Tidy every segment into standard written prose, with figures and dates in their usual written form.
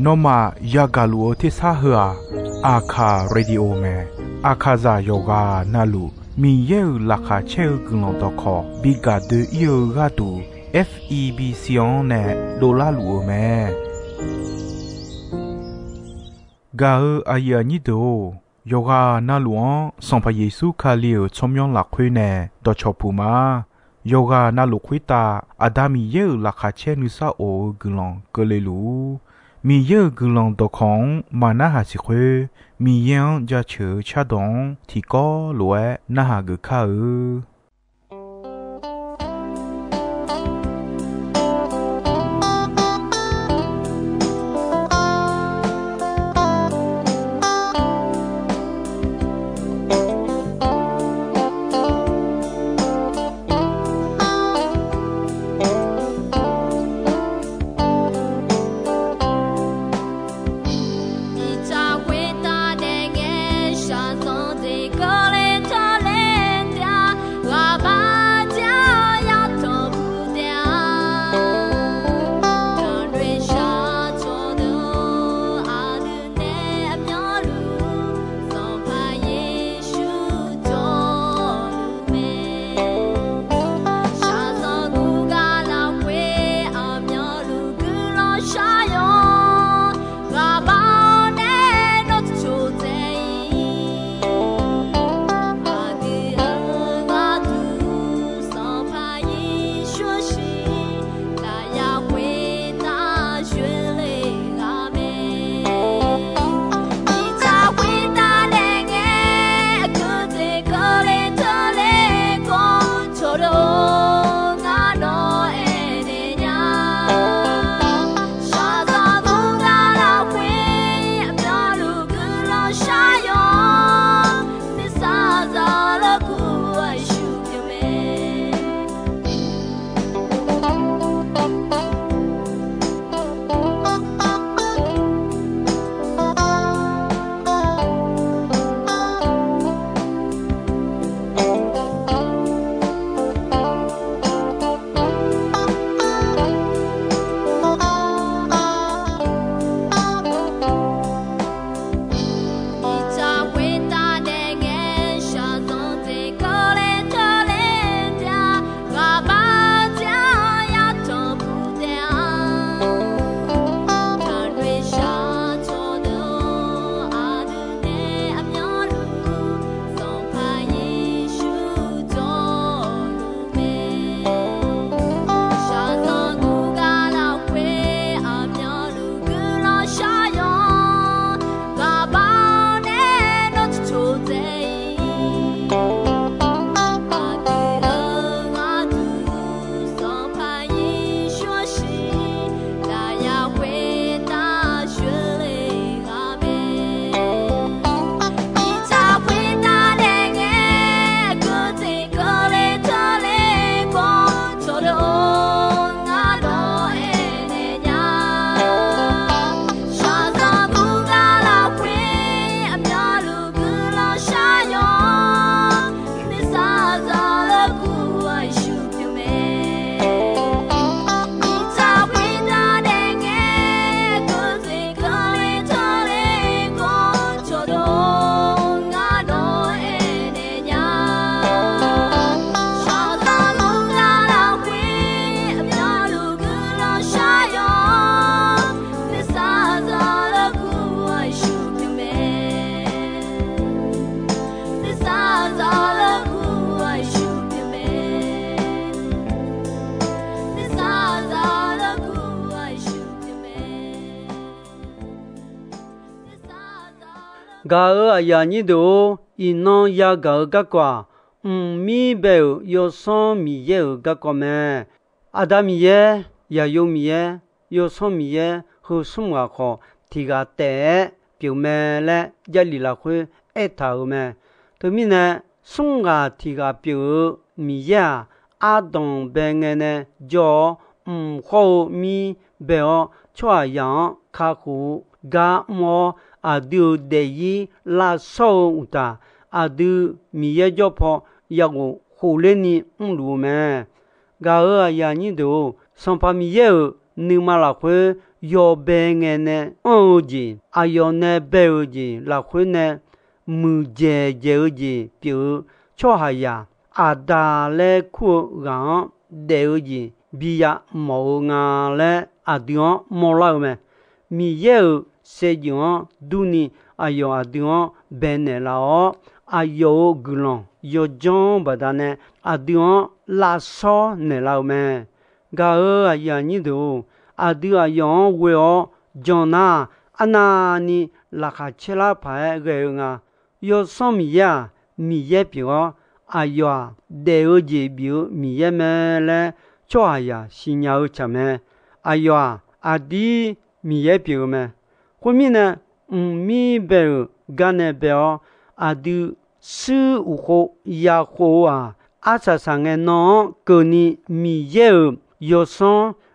นอมายากาลูที่ซาเฮออาคาเรดิโอเมอาคาซาโยกานาลูมีเยอลักคาเชลกุลองตอคอบิกาเดเยกาตู FEB ซิออนเนโดลาลูเมกาอายานิโดโยกานาลวงสัมพเยซูคาเลียวชมยองหลักคุยเนดอชอปูมาโยกานาลุคุยตาอาดามีเยอลักคาเชนุซาโอกุลองเกเลลูมีเยอะกุลองตอของมานาหาสิเควมียังจะเชื่อชาดงที่ก็รวยนาหากข้ากาอยานิโดอินองยากากะกว่ามีเบลยอซอมีเยกะกอแมอาดามีเยยาโยมีเยยอซอมีเยฮูซุมกะขอทีกาเตปิวแมและยะลีลาคุเอทาอุแมตมิเนซุงกาทีกาปิวมียาอาดงเบงเนจอขอมีเบลชวายังคาคูกามออาดูเดยีลาโซอุตาอาดูมีเยจอพอยากหูเลนีลูแมกาอยานิโดสัมปามีเย你嘛拉会要白眼呢，啊要呢白子，拉会呢木节子，比如错下呀，啊达嘞苦硬的子，比呀毛硬嘞啊地方毛老咩，米有实际上都呢啊要啊地方白呢啦哦，啊要古浪要将不但呢啊地方拉少呢啦咩，噶啊呀你都。啊对啊用为哦将那啊那你拉卡切拉牌个啊有什么呀米也表啊呀得有节表米也么嘞做呀新要怎么啊呀啊的米也表么后面呢米表干呢表啊的是无好呀好啊啊啥啥个孬个你米也有什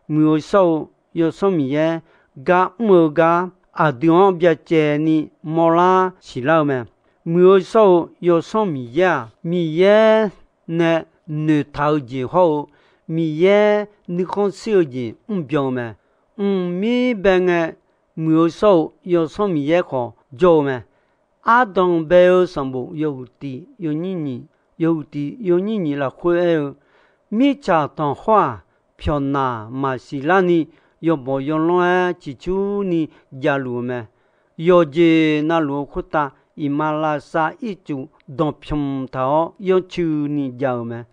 么少有什么嘢？噶么噶啊？地方别借你莫啦，是老咩？没有少有什么嘢？米嘢呢？你投资好，米嘢你看小钱表咩？米边个没有少有什么嘢可做咩？阿当没有什么有的有你啦会米家当花漂拿嘛是啦你。有冇用咯？只就你家路咩？有只那路苦大，伊马拉萨一就当平头要求你家咩？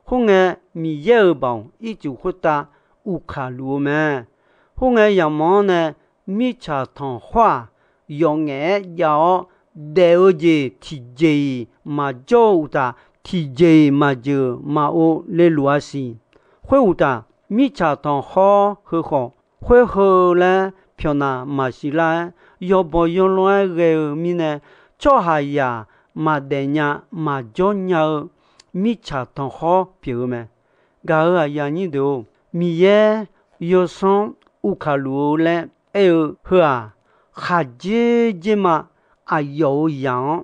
后个米有帮一就苦大乌卡路咩？后个要么呢？米茶汤花用眼要了解体质嘛做的体质嘛就嘛有来罗西，会的米茶汤好很好。会后呢，漂那马西拉要不用来个米呢？做下呀，马得呀，马做呀，米茶汤好表咩？噶啊呀你都米耶要上乌卡路嘞，哎呦呵啊，哈姐嘛啊有样，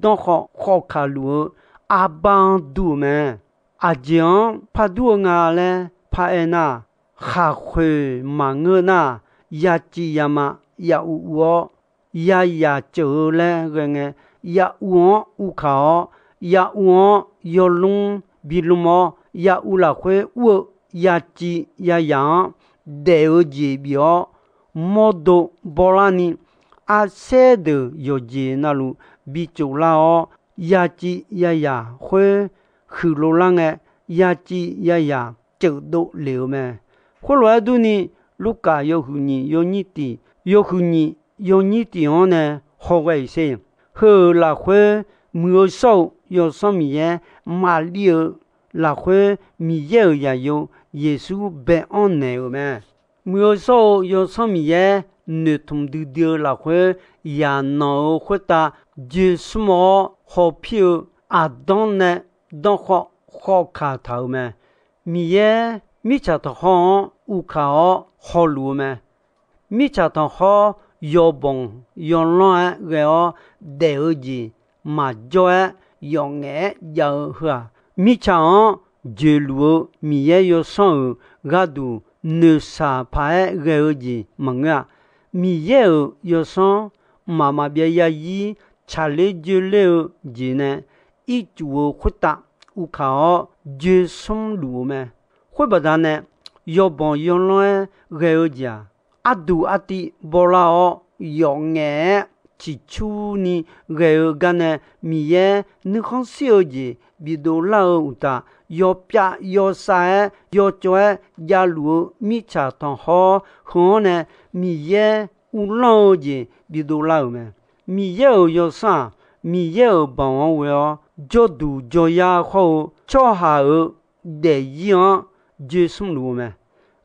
当好卡路啊帮度咩？啊讲怕多啊嘞，怕哎那。哈会忙个那呀鸡呀嘛呀我呀走嘞个个呀我乌考呀我要弄比如么呀乌拉会我呀鸡呀羊得有节表莫多波拉尼啊些的有节那路比走啦哦呀鸡呀会去路浪个呀鸡呀走都了咩？后来都呢，路家有户呢，有你的，有户呢，有你的话呢，好危险。后来会没有少有什么嘢，马里来会米有也有，耶稣被安内咩？没有少有什么嘢，你同丢丢来会也能回答，就什么好票啊？当呢，当好卡头咩？米嘢。米茶汤好，乌卡好路咩？米茶汤好，要bon要乱个哦，得子嘛做用眼要喝。米茶就路米也要上个度，你啥牌个子忙啊？米也要上，妈妈别压抑，茶里就了子呢，一做回答乌卡就送路咩？会不但呢，要帮用来个家，阿杜阿弟波拉哦，用眼起初呢个呢，米耶你看小姐，比如老大，要撇要晒要做压路米茶汤好，好呢米耶有老姐，比如老咩，米耶要啥，米耶帮我为哦，做度做呀好，做下得意哦。就什路咩？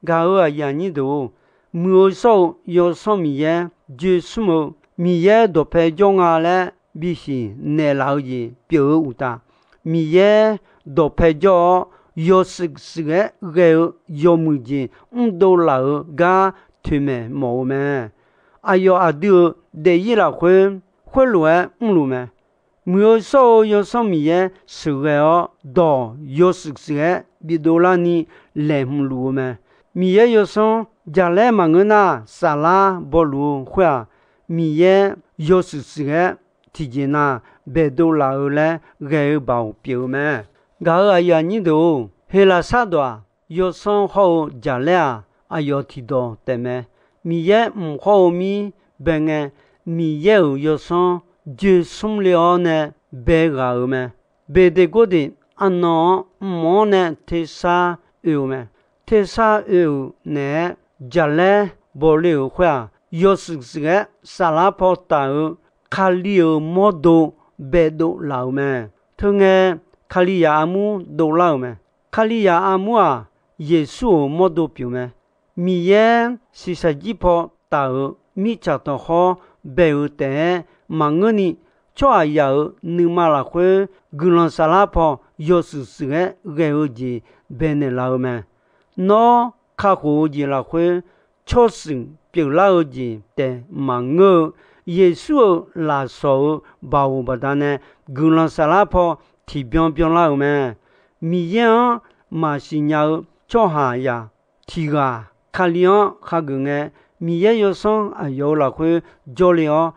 噶啊呀你都没少有什么嘢？就什么米嘢都配种啊嘞，必须内老爷表有大米嘢都配种有时个个有么子，都老噶推咩冇咩？哎哟啊丢得意啦会路路咩？没有少有什么嘢？是个哦，到有时个比多啦你。来路咩？米耶有松家来嘛我那沙拉波鲁会米耶有时时个提前那别都老来个包表咩，个呀你都黑了啥多有松好家来要提到对咩，米耶唔好米别个米耶有松就送了呢别个咩，别的个的安孬唔呢提啥有咩。thế sao yêu nè giờ lẽ bỏ liều khoa yêu sự cái sa la po tao khaliu modo bedo lao me thương nghe khaliya amu do lao me khaliya amu Yesu modo piu me mi ye si sa ji po tao mi cha to ho beu te mangani cho ya nu ma la khwe gulon sa la po yêu sự cái geu ji bene lao me nó khá hồ gì là khuê cho sự biểu lao gì để mà ngờ Giê-xu là số bảo bà ta nè gương lòng xa lá po thì biong biong lao mẹ mi yên mà xin nhau cho hà ya thì gà khá liang khá gương ế mi yên yếu xong yếu là khuê dô liang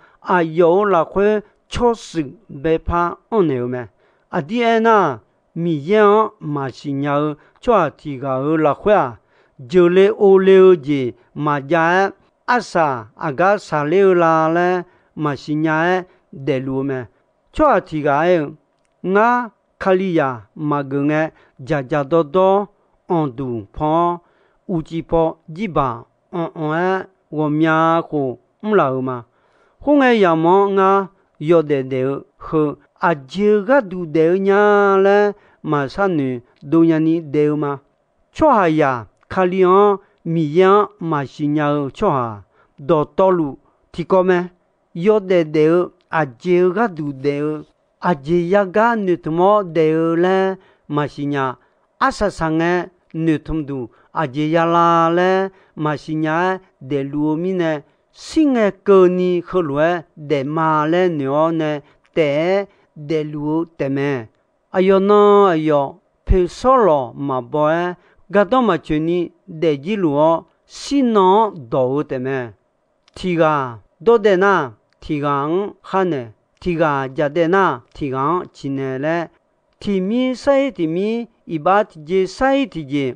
yếu là khuê cho sự bê phá ổn yếu mẹ đi ế na mi yên mà xin nhau cho thì gà là khuê giờ lê ô lê gì mà giá asa aga sa lê la lê mà xin nhau để luôn mẹ cho thì gà nga khaliya mà gương giá giá đô đô on du phong u chi po ji ba on wo mya ko mla ma hong ya mo nga yo de ho a je ga du de nya le mà sa nu do nya ni de ma cho ha ya khaliyan mi yan mà xin nhau cho ha do to lu thì có me yo de a je ga du de a je ya ga nu mo de le mà xin nhau asa sang nu tum du a je ya la le mà xin nhau de lu mi ne sinh cơ ni khờ lue de ma le nyo ne te de lu te me ayo no ayo pe solo ma boe gato ma chuni de ji luo sino do te me tiga do de na tigang hane tiga ja de na tigang chine le timi sai timi ibat je sai ti je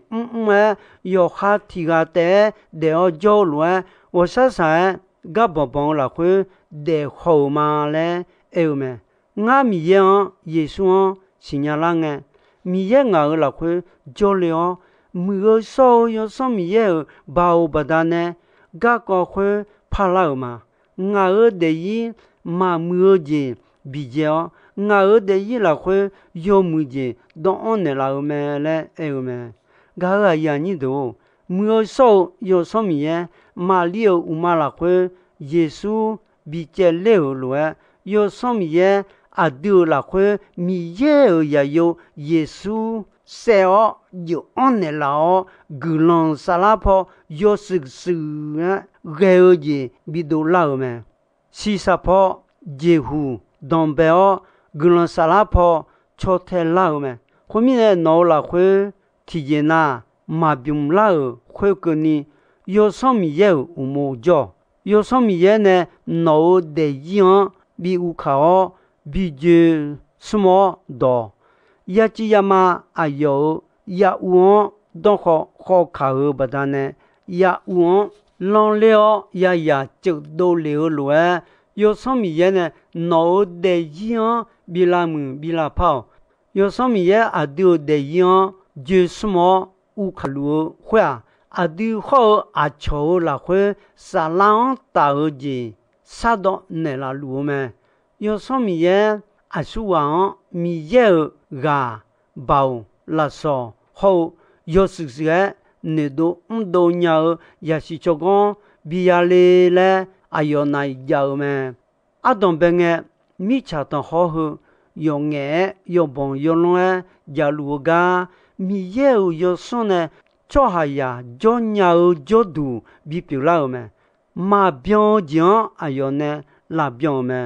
yo ha tiga te de o jo lue wo sa sa ga bo bon la khu de ho ma le e me nga mi ye Yesu xin nhà lang nghe mi ye nga la khu jo le mưa so yo so mi ye bao ba da ne ga ko khu pha la ma nga de yi ma mưa ji bi je nga de yi la khu yo mu ji do on ne la me le e me ga ga ya ni do mưa so yo so mi ye ma liu u ma la khu Yesu bi che le lo yo so mi ye a du la khu mi ye ya yo Yesu se o yo on ne la o gulon sala po yo su ge ji bi do la me si sa po jehu don be o gulon sala po cho te la me khu mi ne no la khu ti je na ma bium la khu ko ni yo so mi ye u mo jo yo so mi ye ne no de yin bi u ka o bi je smo do ya chi ya ma ayo ya u don kho ka ba da ne ya u long leo ya chu do leo lo yo so mi ye ne no de yin bi la mu bi la pa yo so mi ye a do de yin je smo u ka lu hwa a du ho a cho la hwe sa lang ta ji sa do ne la lu me yo so mi ye a su wa mi ye ga bao la so ho yo su ge ne do do nya ya si cho gon bi ya le ayo na ya me a don ben nge mi cha ton ho hu yo nge yo bon yo lo ya lu ga mi ye yo so ne cho ha ya jo nya jo du bi pi la me ma bion jian ayo ne la bion me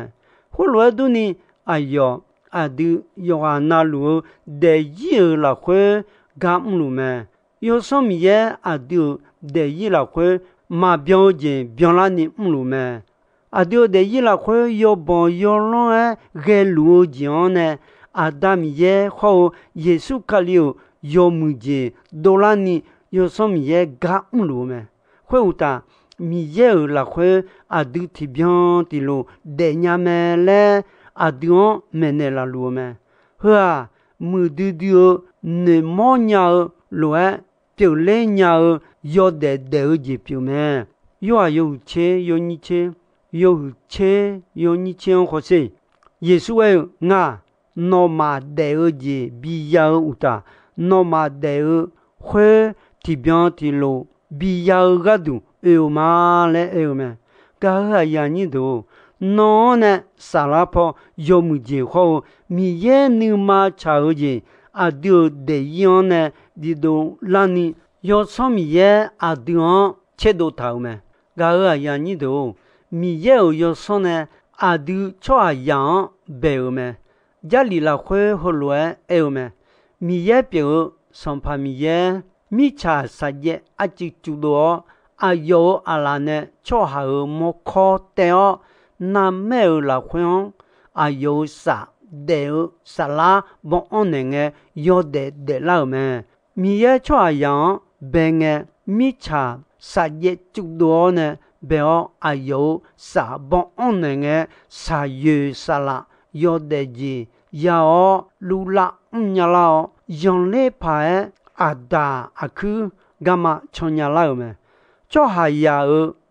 ho lo du ni ayo a du yo na lu de yi la khwe ga mu me 有什么也阿丢的伊拉会马标件标拉你路咩？阿丢的伊拉会有帮有龙诶，个路讲呢？阿达米也好，耶稣卡了有木件多拉你有什么也嘎路咩？会有的。米耶拉会阿丢提边的路，的伢们嘞阿丢没那拉路咩？呵，木丢丢你莫伢路诶，就来伢要的都是表咩？有钱有你钱，有钱有你钱，或是耶稣诶啊，那么都是必要有的，那么都会提边的路必要个度。嘛嘞咩？噶下呀你都，那呢？沙拉坡有木结好，米耶你嘛炒的，阿丢的样呢？你都让你有什么耶？阿丢切都头咩？噶下呀你都，米耶有什呢？阿丢炒样白咩？家里啦会好乱咩？米耶表上怕米耶，米茶啥耶？阿只做多。阿有阿拉呢，做下莫靠的哦，那没有啦会阿有啥的啥啦，不安宁的有的老咩？米也做样病的米茶啥也做多呢？表阿有啥不安宁的啥有啥啦，有的是要路啦呀啦，用来拍阿达阿去干嘛从呀啦咩？做下呀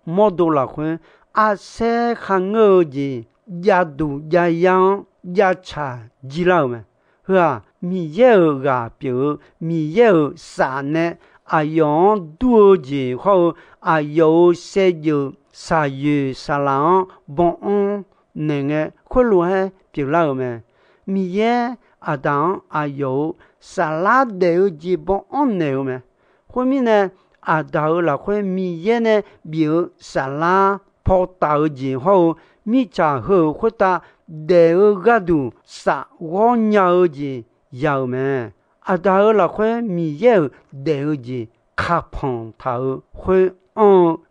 莫多啦会阿些行儿子呀都呀样呀查知道没？是吧？米也个表米也啥呢？阿样多子后阿有些有啥月啥郎bon那个会路还表了没？米也阿当阿有啥拉的子bon那个没？后面呢？阿道啦会米耶呢，表沙拉泡豆之后，米茶后或者得个度沙我鸟子有咩？阿道啦会米耶得子卡胖头会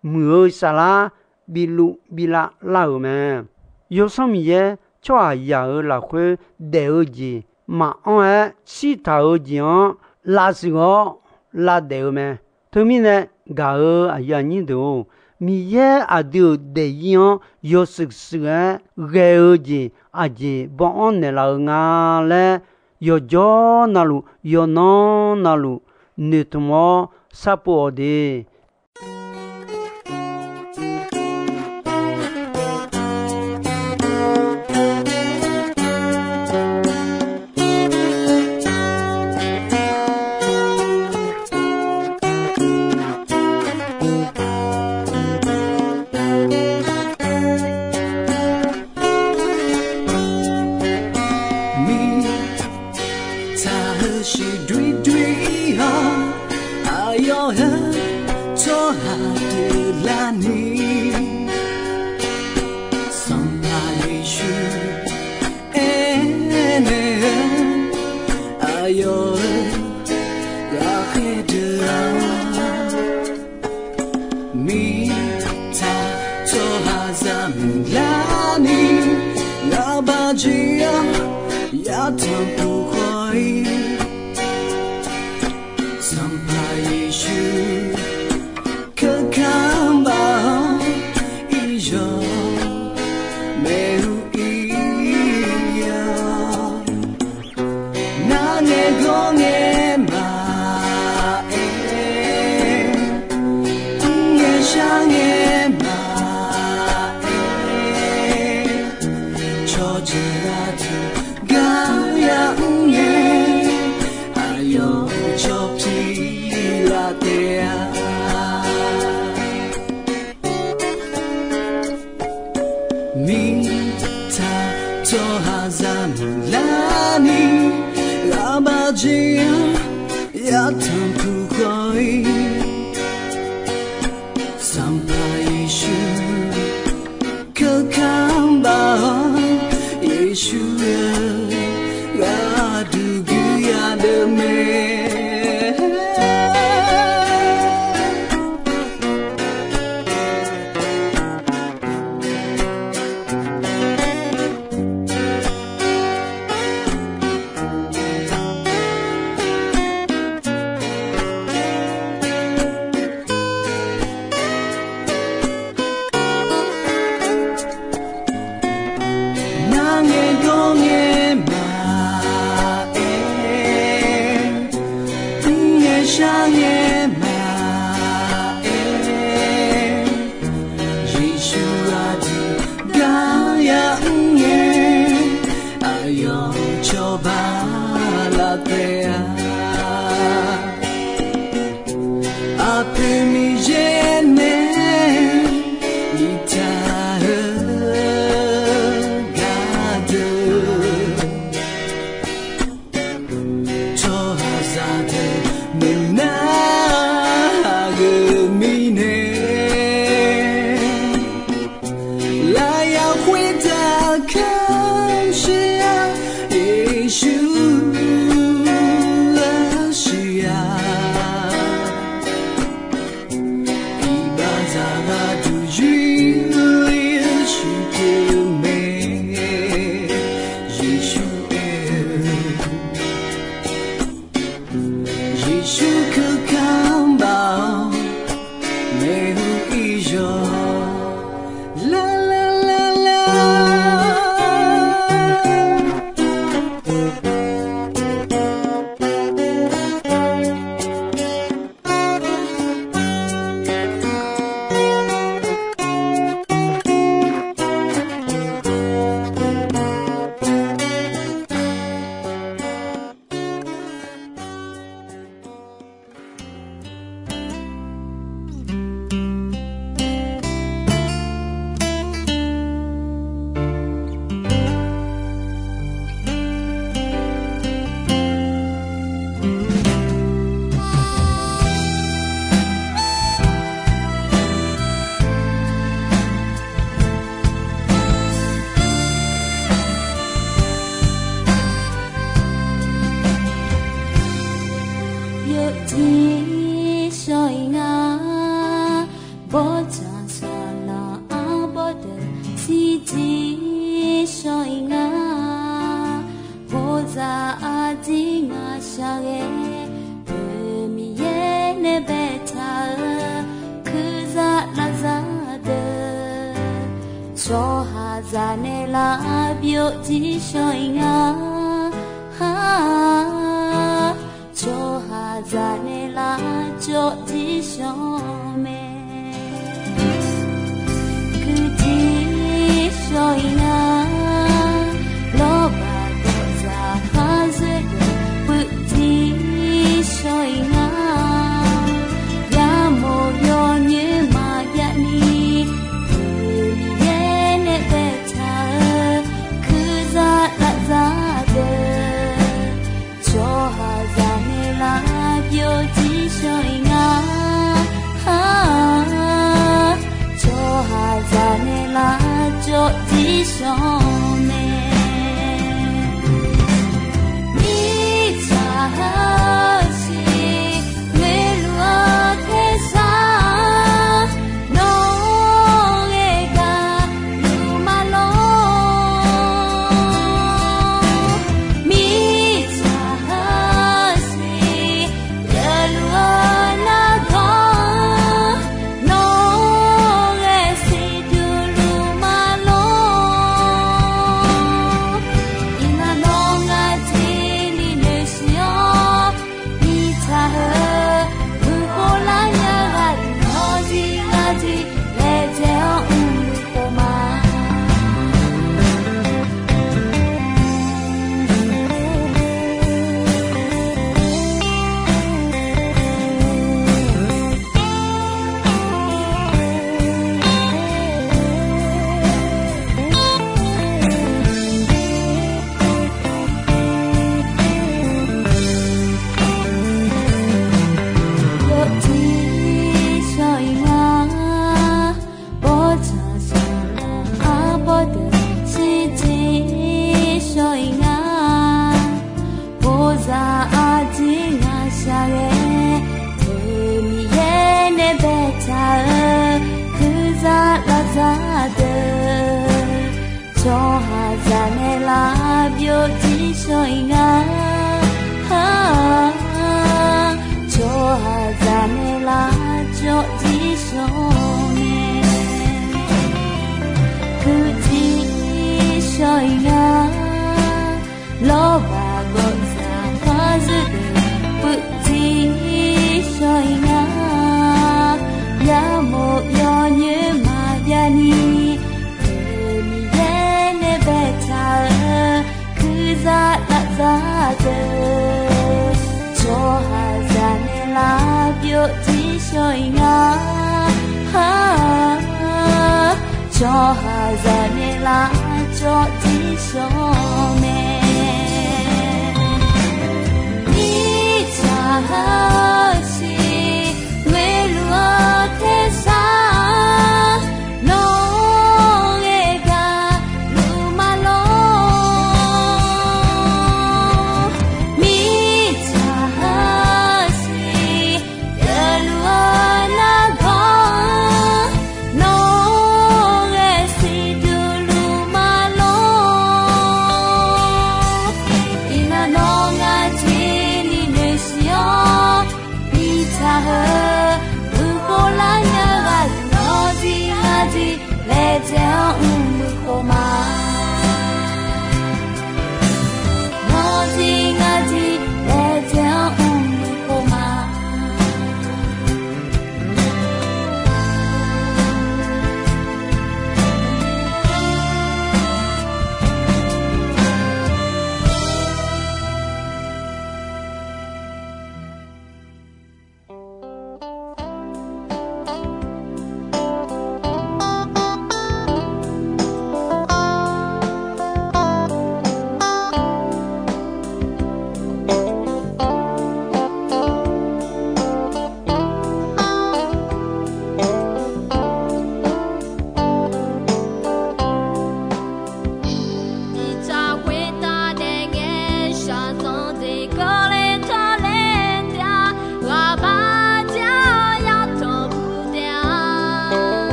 木沙拉比路比拉老咩？有什么嘢？做阿有啦会得子马安西头讲拉是我拉得咩？后面呢，噶阿呀你都米耶阿丢的样有识个个子阿姐不安的老伢嘞，有叫那路有那路，你他妈啥不的？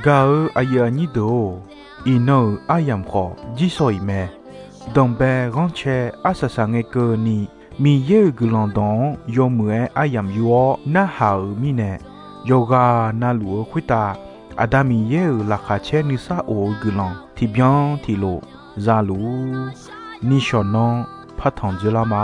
Gao ayani do ino ayam kho jisoi me dombe ronche asasange ko ni mi ye gulondon yomue ayam yuo na hao mi ne yoga na luo khwita adami ye la khache ni sa o gulon ti bien ti lo za lu ni shonon phathon jela ma